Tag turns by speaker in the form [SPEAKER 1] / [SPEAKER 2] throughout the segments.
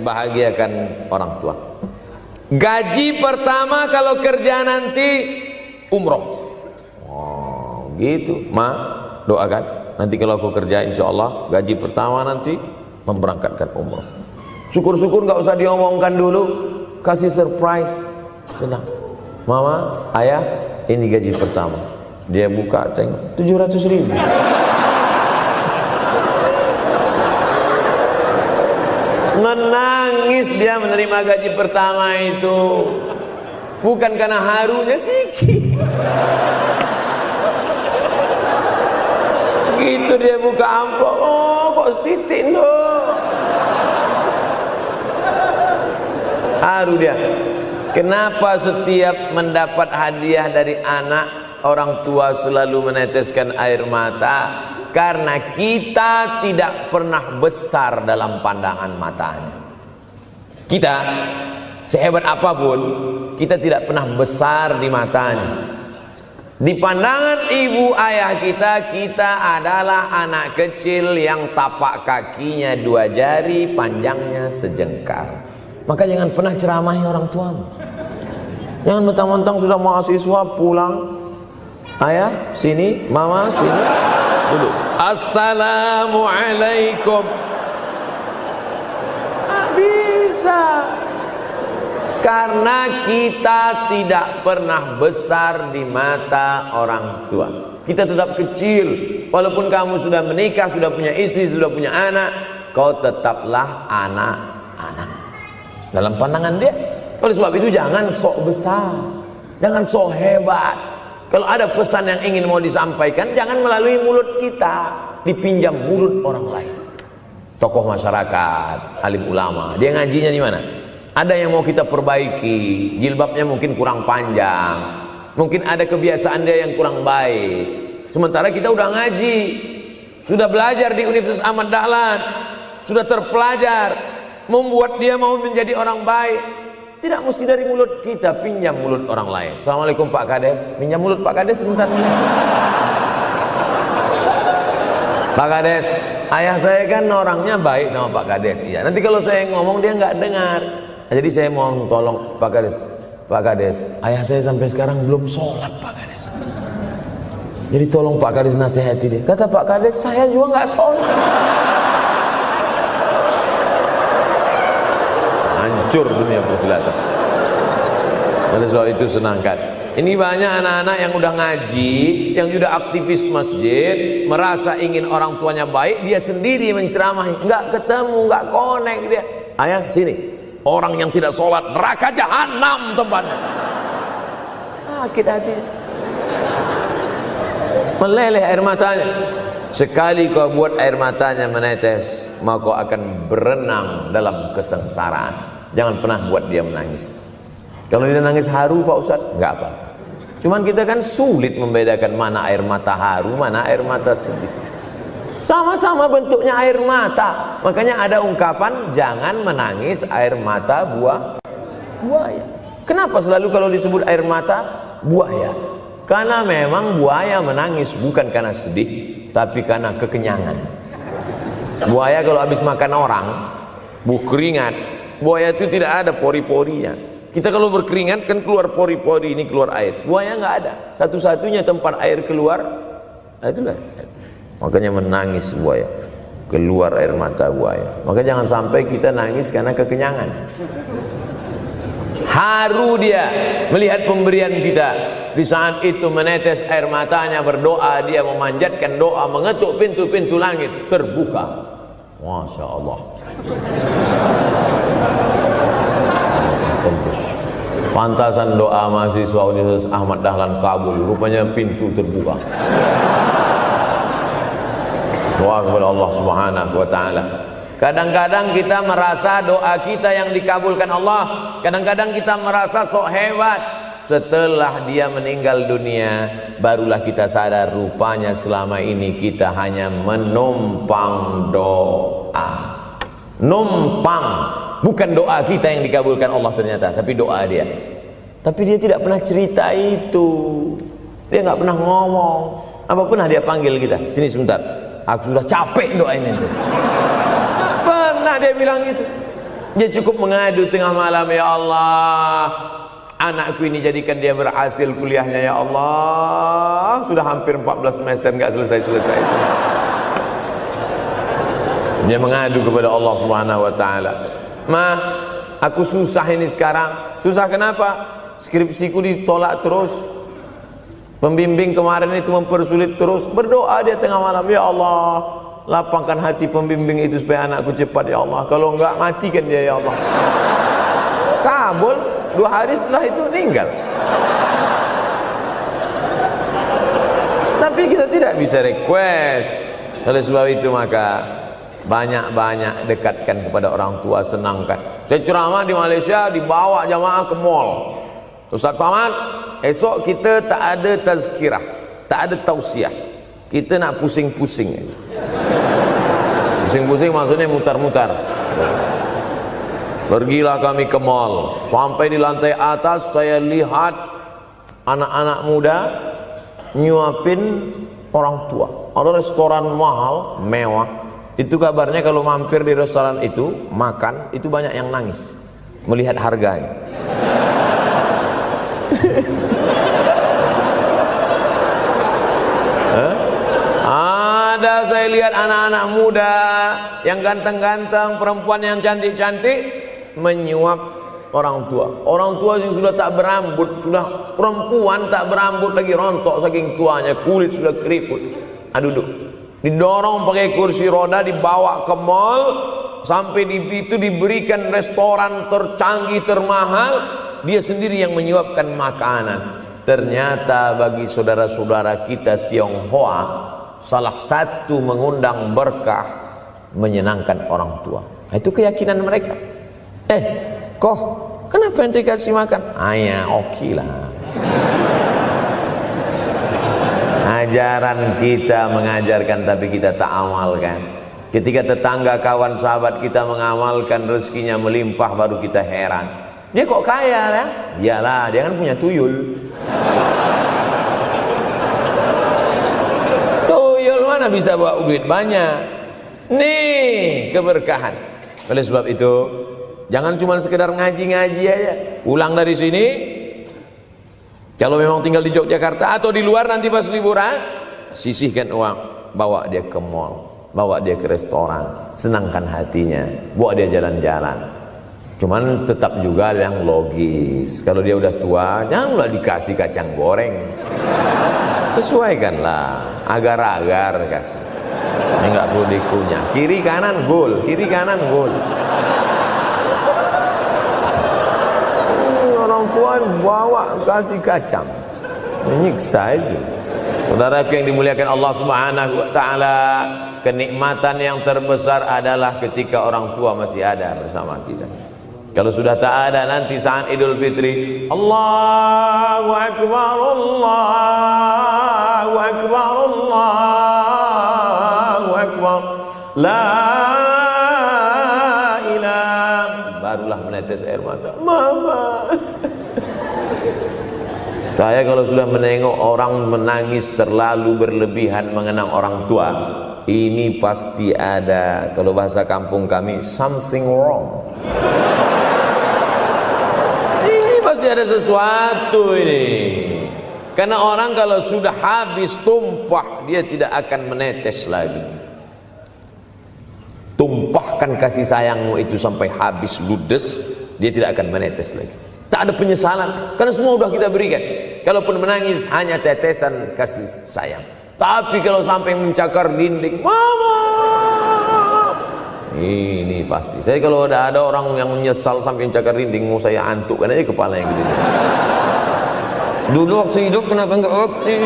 [SPEAKER 1] bahagiakan orang tua. Gaji pertama kalau kerja nanti umroh. Oh, gitu. Doakan. Nanti kalau aku kerja, insya Allah gaji pertama nanti memberangkatkan umroh. Syukur-syukur nggak usah diomongkan dulu, kasih surprise, senang. Mama, ayah, ini gaji pertama. Dia buka, tengok 700.000. Menangis dia menerima gaji pertama itu, bukan karena harunya sikit. Gitu dia buka amplop, oh kok setitik loh. Haru dia. Kenapa setiap mendapat hadiah dari anak, orang tua selalu meneteskan air mata? Karena kita tidak pernah besar dalam pandangan matanya. Kita sehebat apapun, kita tidak pernah besar di matanya. Di pandangan ibu ayah kita, kita adalah anak kecil yang tapak kakinya 2 jari, panjangnya sejengkal. Maka jangan pernah ceramahi orang tuamu. Jangan mentang-mentang sudah mahasiswa pulang, ayah sini, mama sini, dulu assalamualaikum. Bisa. Karena kita tidak pernah besar di mata orang tua. Kita tetap kecil. Walaupun kamu sudah menikah, sudah punya istri, sudah punya anak, kau tetaplah anak-anak dalam pandangan dia. Oleh sebab itu jangan sok besar, jangan sok hebat. Kalau ada pesan yang ingin mau disampaikan, jangan melalui mulut kita, dipinjam mulut orang lain. Tokoh masyarakat, alim ulama, dia ngajinya di mana? Ada yang mau kita perbaiki, jilbabnya mungkin kurang panjang, mungkin ada kebiasaan dia yang kurang baik. Sementara kita udah ngaji, sudah belajar di Universitas Ahmad Dahlan, sudah terpelajar, membuat dia mau menjadi orang baik. Tidak mesti dari mulut kita, pinjam mulut orang lain. Assalamualaikum Pak Kades, pinjam mulut Pak Kades sebentar. Pak Kades, ayah saya kan orangnya baik sama Pak Kades. Iya, nanti kalau saya ngomong dia nggak dengar. Jadi saya mohon tolong Pak Kades, Pak Kades, ayah saya sampai sekarang belum sholat Pak Kades. Jadi tolong Pak Kades nasihati dia. Kata Pak Kades, saya juga nggak sholat. Hancur dunia persilatan. Oleh sebab itu senangkan. Ini banyak anak-anak yang udah ngaji, yang sudah aktivis masjid, merasa ingin orang tuanya baik, dia sendiri menceramahi, nggak ketemu, nggak connect dia. Ayah sini. Orang yang tidak sholat neraka jahanam tempatnya. Sakit hatinya, meleleh air matanya. Sekali kau buat air matanya menetes, maka kau akan berenang dalam kesengsaraan. Jangan pernah buat dia menangis. Kalau dia nangis haru Pak Ustadz, nggak apa-apa. Cuman kita kan sulit membedakan mana air mata haru, mana air mata sedih. Sama-sama bentuknya air mata. Makanya ada ungkapan jangan menangis air mata buaya. Kenapa selalu kalau disebut air mata buaya? Karena memang buaya menangis bukan karena sedih, tapi karena kekenyangan. Buaya kalau habis makan orang, keringat, buaya itu tidak ada pori-porinya. Kita kalau berkeringat kan keluar pori-pori, ini keluar air. Buaya nggak ada. Satu-satunya tempat air keluar, nah itulah. Makanya menangis buaya, keluar air mata buaya. Maka jangan sampai kita nangis karena kekenyangan. Haru dia melihat pemberian kita. Di saat itu menetes air matanya, berdoa, dia memanjatkan doa, mengetuk pintu-pintu langit, terbuka. Masya Allah. Tembus. Pantasan doa mahasiswa Universitas Ahmad Dahlan kabul. Rupanya pintu terbuka. Doa kepada Allah Subhanahu wa taala. Kadang-kadang kita merasa doa kita yang dikabulkan Allah, kadang-kadang kita merasa sok hebat. Setelah dia meninggal dunia, barulah kita sadar rupanya selama ini kita hanya menumpang doa. Numpang, bukan doa kita yang dikabulkan Allah ternyata, tapi doa dia. Tapi dia tidak pernah cerita itu. Dia nggak pernah ngomong. Apa pernah dia panggil kita? Sini sebentar. Aku sudah capek doain itu. Pernah dia bilang itu. Dia cukup mengadu tengah malam, ya Allah, anakku ini jadikan dia berhasil kuliahnya, ya Allah. Sudah hampir 14 semester enggak selesai-selesai. Dia mengadu kepada Allah Subhanahu wa taala. "Ma, aku susah ini sekarang." "Susah kenapa?" "Skripsiku ditolak terus. Pembimbing kemarin itu mempersulit terus." Berdoa dia tengah malam, "Ya Allah, lapangkan hati pembimbing itu supaya anakku cepat, ya Allah. Kalau enggak, matikan dia, ya Allah." Kabul. 2 hari setelah itu meninggal. Tapi kita tidak bisa request. Oleh sebab itu maka banyak-banyak dekatkan kepada orang tua, senangkan. Saya ceramah di Malaysia, dibawa jamaah ke mall. "Ustaz Samad, esok kita tak ada tazkirah, tak ada tausiah. Kita nak pusing-pusing." Pusing-pusing maksudnya mutar-mutar. Pergilah kami ke mall. Sampai di lantai atas saya lihat anak-anak muda nyuapin orang tua. Ada restoran mahal, mewah. Itu kabarnya kalau mampir di restoran itu makan, itu banyak yang nangis melihat harganya. Ada saya lihat anak-anak muda yang ganteng-ganteng, perempuan yang cantik-cantik menyuap orang tua. Orang tua yang sudah tak berambut, sudah perempuan tak berambut lagi, rontok saking tuanya, kulit sudah keriput. Duduk, didorong pakai kursi roda, dibawa ke mall, sampai di itu diberikan restoran tercanggih, termahal. Dia sendiri yang menyuapkan makanan. Ternyata bagi saudara-saudara kita Tionghoa, salah satu mengundang berkah menyenangkan orang tua. Itu keyakinan mereka. Kok kenapa ente kasih makan? Ya oke lah. Ajaran kita mengajarkan tapi kita tak amalkan. Ketika tetangga, kawan, sahabat kita mengamalkan, rezekinya melimpah, baru kita heran. Dia kok kaya lah? Iyalah, dia kan punya tuyul. Tuyul mana bisa bawa duit banyak? Nih keberkahan. Oleh sebab itu, jangan cuma sekedar ngaji-ngaji aja. Pulang dari sini, kalau memang tinggal di Yogyakarta atau di luar nanti pas liburan, sisihkan uang, bawa dia ke mall, bawa dia ke restoran, senangkan hatinya, bawa dia jalan-jalan. Cuman tetap juga yang logis. Kalau dia udah tua, janganlah dikasih kacang goreng. Sesuaikanlah, agar-agar kasih. Enggak perlu dikunyah. Kiri kanan gol, kiri kanan gol. Orang tua bawa kasih kacang, menyiksa itu. Saudaraku yang dimuliakan Allah Subhanahu wa taala, kenikmatan yang terbesar adalah ketika orang tua masih ada bersama kita. Kalau sudah tak ada, nanti saat Idul Fitri, Allahu Akbar, Allahu Akbar, Allahu Akbar, la ilaha, barulah menetes air mata. Mama. Saya kalau sudah menengok orang menangis terlalu berlebihan mengenang orang tua, ini pasti ada, kalau bahasa kampung kami, something wrong. Ini pasti ada sesuatu ini. Karena orang kalau sudah habis tumpah, dia tidak akan menetes lagi. Tumpahkan kasih sayangmu itu sampai habis ludes, dia tidak akan menetes lagi. Tak ada penyesalan, karena semua sudah kita berikan. Kalaupun menangis hanya tetesan kasih sayang. Tapi kalau sampai mencakar dinding, mama, ini pasti. Saya kalau ada orang yang menyesal sampai mencakar dinding, mau saya antukkan aja kepala yang gede. Dulu waktu hidup kenapa enggak opsi?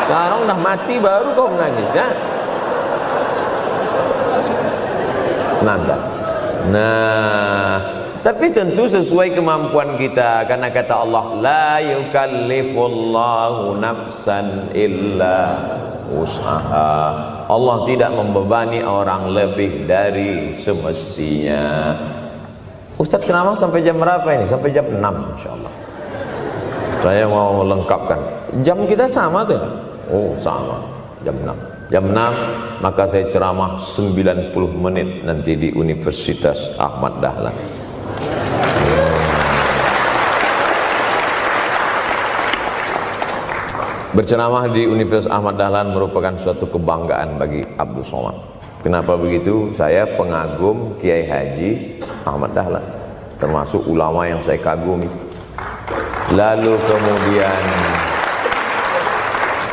[SPEAKER 1] Sekarang udah mati baru kau menangis ya? Senanda. Nah, tapi tentu sesuai kemampuan kita, karena kata Allah, la yukallifullahu nafsan illa wus'aha. Allah tidak membebani orang lebih dari semestinya. Ustaz ceramah sampai jam berapa ini? Sampai jam 6 insyaallah. Saya mau lengkapkan. Jam kita sama tuh. Oh, sama. Jam 6. Jam 6 maka saya ceramah 90 menit nanti di Universitas Ahmad Dahlan. Berceramah di Universitas Ahmad Dahlan merupakan suatu kebanggaan bagi Abdul Somad. Kenapa begitu? Saya pengagum Kiai Haji Ahmad Dahlan, termasuk ulama yang saya kagumi. Lalu kemudian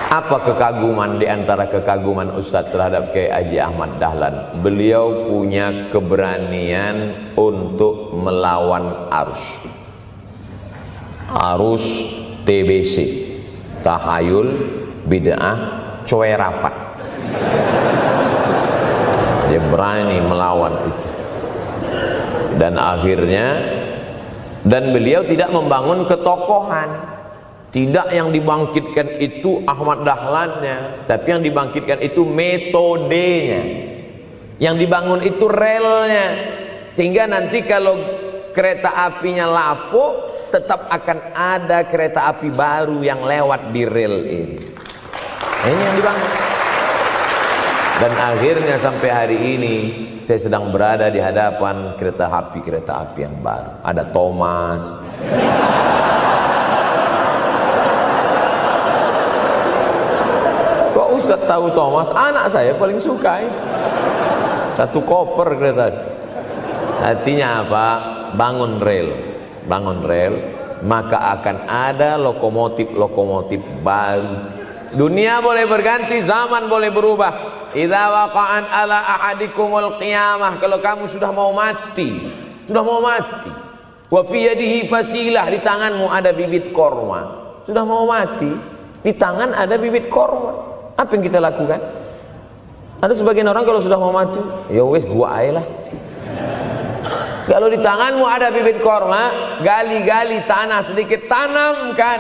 [SPEAKER 1] apa kekaguman di antara kekaguman Ustadz terhadap Kiai Haji Ahmad Dahlan? Beliau punya keberanian untuk melawan arus TBC, tahayul, bid'ah, coerafat. Dia berani melawan itu. Dan akhirnya, dan beliau tidak membangun ketokohan. Tidak yang dibangkitkan itu Ahmad Dahlannya, tapi yang dibangkitkan itu metodenya. Yang dibangun itu relnya. Sehingga nanti kalau kereta apinya lapuk, tetap akan ada kereta api baru yang lewat di rel ini. Ini yang dibangun. Dan akhirnya sampai hari ini saya sedang berada di hadapan kereta api yang baru. Ada Thomas. Ustaz tahu Thomas? Anak saya paling suka itu. Satu koper kereta. Artinya apa? Bangun rel, maka akan ada lokomotif baru. Dunia boleh berganti, zaman boleh berubah. Idza waqa'an ala ahadikumul qiyamah, kalau kamu sudah mau mati. Wa fi yadihi fasilah, di tanganmu ada bibit korma. Sudah mau mati, di tangan ada bibit korma. Apa yang kita lakukan? Ada sebagian orang kalau sudah mau mati, ya wes gua aja lah. Kalau di tanganmu ada bibit korma, gali-gali tanah sedikit, tanamkan.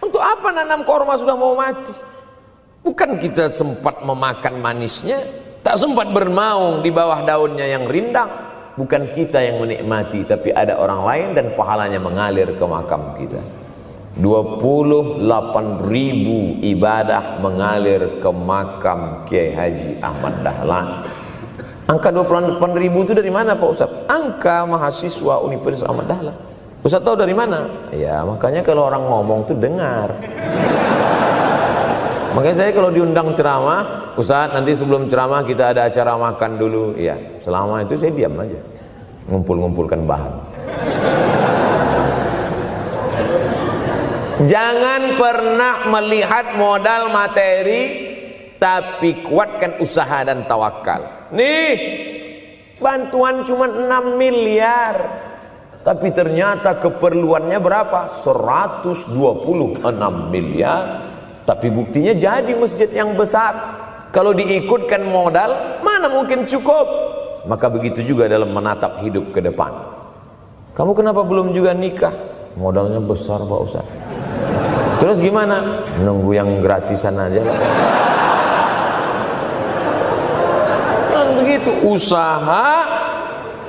[SPEAKER 1] Untuk apa nanam korma sudah mau mati? Bukan kita sempat memakan manisnya, tak sempat bermaung di bawah daunnya yang rindang. Bukan kita yang menikmati, tapi ada orang lain dan pahalanya mengalir ke makam kita. 28.000 ibadah mengalir ke makam Kiai Haji Ahmad Dahlan. Angka 28.000 itu dari mana Pak Ustaz? Angka mahasiswa Universitas Ahmad Dahlan. Ustaz tahu dari mana? Ya makanya kalau orang ngomong tuh dengar. Makanya saya kalau diundang ceramah, Ustaz nanti sebelum ceramah kita ada acara makan dulu. Ya selama itu saya diam aja, ngumpul-ngumpulkan bahan. Jangan pernah melihat modal materi, tapi kuatkan usaha dan tawakal. Nih, bantuan cuma 6 miliar, tapi ternyata keperluannya berapa? 126 miliar. Tapi buktinya jadi masjid yang besar. Kalau diikutkan modal, mana mungkin cukup? Maka begitu juga dalam menatap hidup ke depan. Kamu kenapa belum juga nikah? Modalnya besar Pak Ustaz. Terus gimana? Nunggu yang gratisan aja lah. Kan begitu, usaha,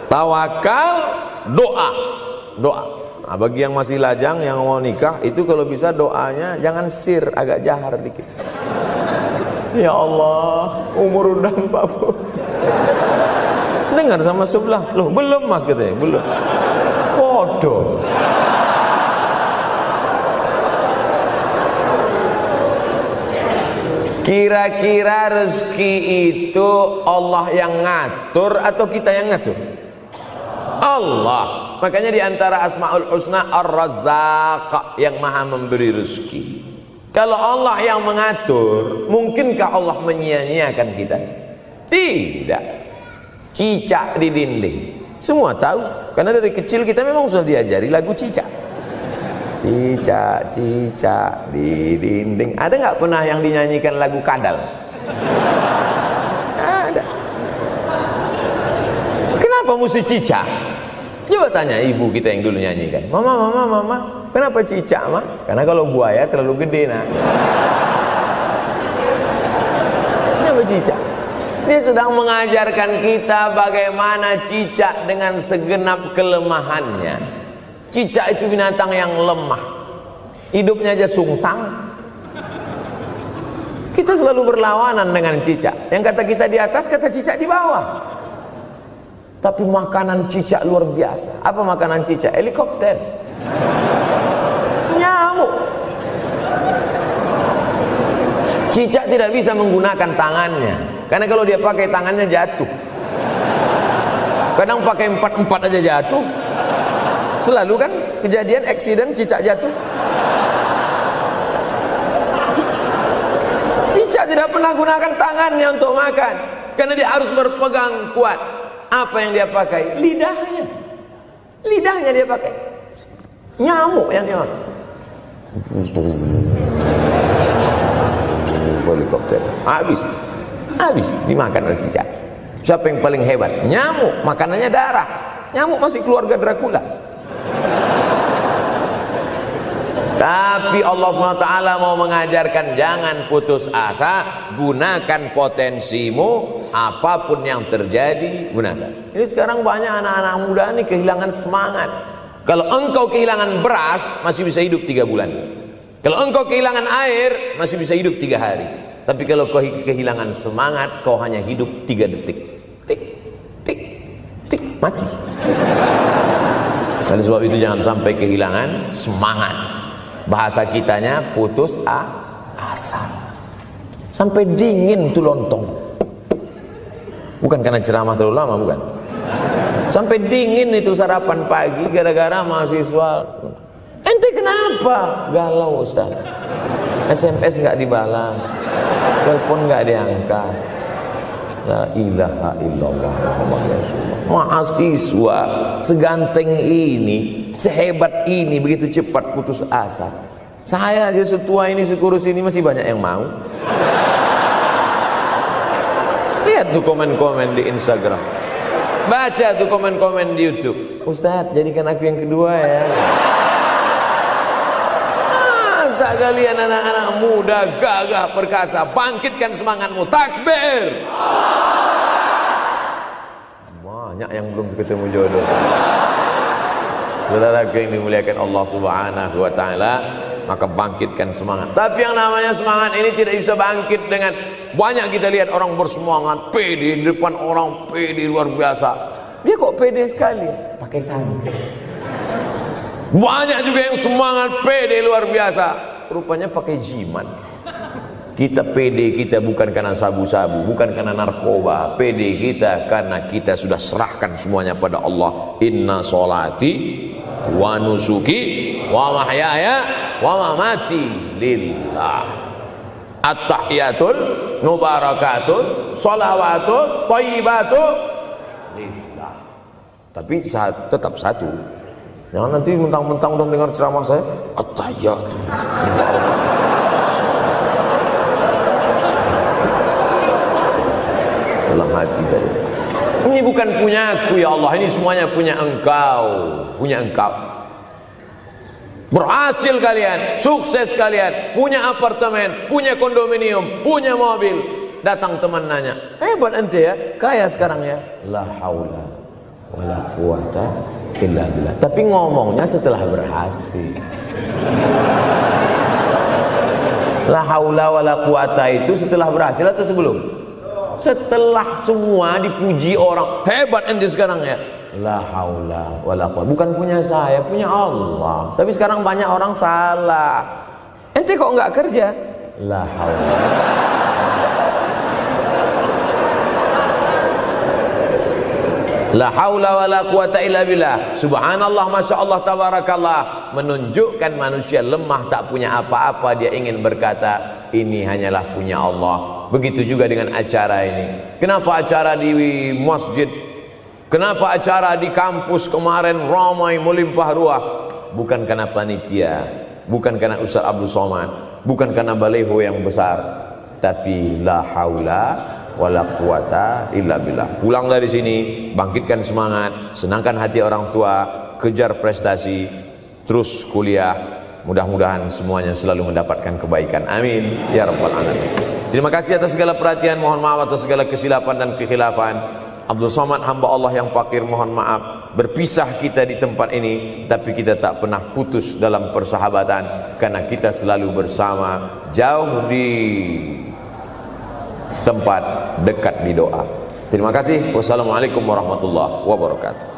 [SPEAKER 1] tawakal, doa. Nah, bagi yang masih lajang yang mau nikah itu kalau bisa doanya jangan sir, agak jahar dikit. Ya Allah, umur udah 40. Dengar sama sebelah, loh belum mas katanya, belum. Bodoh. Kira-kira rezeki itu Allah yang ngatur atau kita yang ngatur? Allah. Makanya di antara Asmaul Husna Ar-Razzaq, yang maha memberi rezeki. Kalau Allah yang mengatur, mungkinkah Allah menyia-nyiakan kita? Tidak. Cicak di dinding, semua tahu, karena dari kecil kita memang sudah diajari lagu cicak. Cicak, cicak di dinding. Ada nggak pernah yang dinyanyikan lagu kadal? Ada. Kenapa mesti cicak? Coba tanya ibu kita yang dulu nyanyikan. Mama, kenapa cicak, Ma? Karena kalau buaya terlalu gede, nak. Kenapa cicak? Dia sedang mengajarkan kita bagaimana cicak dengan segenap kelemahannya. Cicak itu binatang yang lemah, hidupnya aja sungsang. Kita selalu berlawanan dengan cicak. Yang kata kita di atas, kata cicak di bawah. Tapi makanan cicak luar biasa. Apa makanan cicak? Helikopter, nyamuk. Cicak tidak bisa menggunakan tangannya, karena kalau dia pakai tangannya jatuh. Kadang pakai 4 aja jatuh. Selalu kan kejadian accident cicak jatuh. Cicak tidak pernah gunakan tangannya untuk makan, karena dia harus berpegang kuat. Apa yang dia pakai? Lidahnya. Lidahnya dia pakai. Nyamuk yang dia makan. Helikopter. Habis dimakan oleh cicak. Siapa yang paling hebat? Nyamuk. Makanannya darah. Nyamuk masih keluarga Dracula. Tapi Allah SWT mau mengajarkan jangan putus asa, gunakan potensimu, apapun yang terjadi gunakan. Ini sekarang banyak anak-anak muda ini kehilangan semangat. Kalau engkau kehilangan beras masih bisa hidup 3 bulan. Kalau engkau kehilangan air masih bisa hidup 3 hari. Tapi kalau kau kehilangan semangat, kau hanya hidup 3 detik. Tik, tik, tik, mati. Oleh sebab itu jangan sampai kehilangan semangat. Bahasa kitanya putus asa. Sampai dingin tuh lontong. Bukan karena ceramah terlalu lama, bukan. Sampai dingin itu sarapan pagi gara-gara mahasiswa. Ente kenapa? Galau Ustaz. SMS nggak dibalas, telepon nggak diangkat. La ilaha illallah Muhammadur Rasulullah. Mahasiswa seganteng ini, sehebat ini, begitu cepat putus asa. Saya aja setua ini, sekurus ini masih banyak yang mau. Lihat tuh komen-komen di Instagram, baca tuh komen-komen di YouTube. Ustadz, jadikan aku yang kedua ya. Masa kalian anak-anak muda gagah perkasa, bangkitkan semangatmu, takbir. Banyak yang belum ketemu jodoh. Saudara yang dimuliakan Allah Subhanahu wa taala, maka bangkitkan semangat. Tapi yang namanya semangat ini tidak bisa bangkit dengan banyak. Kita lihat orang bersemangat, pede di depan orang, pede luar biasa. Dia kok pede sekali? Pakai sandal. Banyak juga yang semangat, pede luar biasa, rupanya pakai jimat. Kita pede kita bukan karena sabu-sabu, bukan karena narkoba. Pede kita karena kita sudah serahkan semuanya pada Allah. Inna sholati wa nusuki wa mahyaya wa mamati lillah. At-tahiyatul mubarakatul sholawatut thayyibatul lillah. Tapi tetap satu. Jangan nanti mentang-mentang udah dengar ceramah saya at-tahiyatul dalam hati saja. Ini bukan punyaku ya Allah, ini semuanya punya Engkau, punya Engkau. Berhasil kalian, sukses kalian, punya apartemen, punya kondominium, punya mobil. Datang teman nanya, hebat ente ya, kaya sekarang ya. La haula wala quwata illa billah. Tapi ngomongnya setelah berhasil. La haula wala quwata itu setelah berhasil atau sebelum? Setelah semua dipuji orang, hebat ente sekarang ya. La haula wala quwwata, bukan punya saya, punya Allah. Tapi sekarang banyak orang salah. Ente kok enggak kerja? La haula. La haula wala quwwata illa billah. Subhanallah, masyaallah, tabarakallah. Menunjukkan manusia lemah, tak punya apa-apa. Dia ingin berkata, ini hanyalah punya Allah. Begitu juga dengan acara ini. Kenapa acara di masjid? Kenapa acara di kampus kemarin ramai melimpah ruah? Bukan karena panitia, bukan karena Ustaz Abdul Somad, bukan karena baleho yang besar, tapi la haula wala quwata illa billah. Pulang dari sini, bangkitkan semangat, senangkan hati orang tua, kejar prestasi, terus kuliah. Mudah-mudahan semuanya selalu mendapatkan kebaikan. Amin ya rabbal alamin. Terima kasih atas segala perhatian. Mohon maaf atas segala kesilapan dan kekhilafan. Abdul Somad, hamba Allah yang fakir, mohon maaf. Berpisah kita di tempat ini, tapi kita tak pernah putus dalam persahabatan, karena kita selalu bersama. Jauh di tempat dekat di doa. Terima kasih. Wassalamualaikum warahmatullahi wabarakatuh.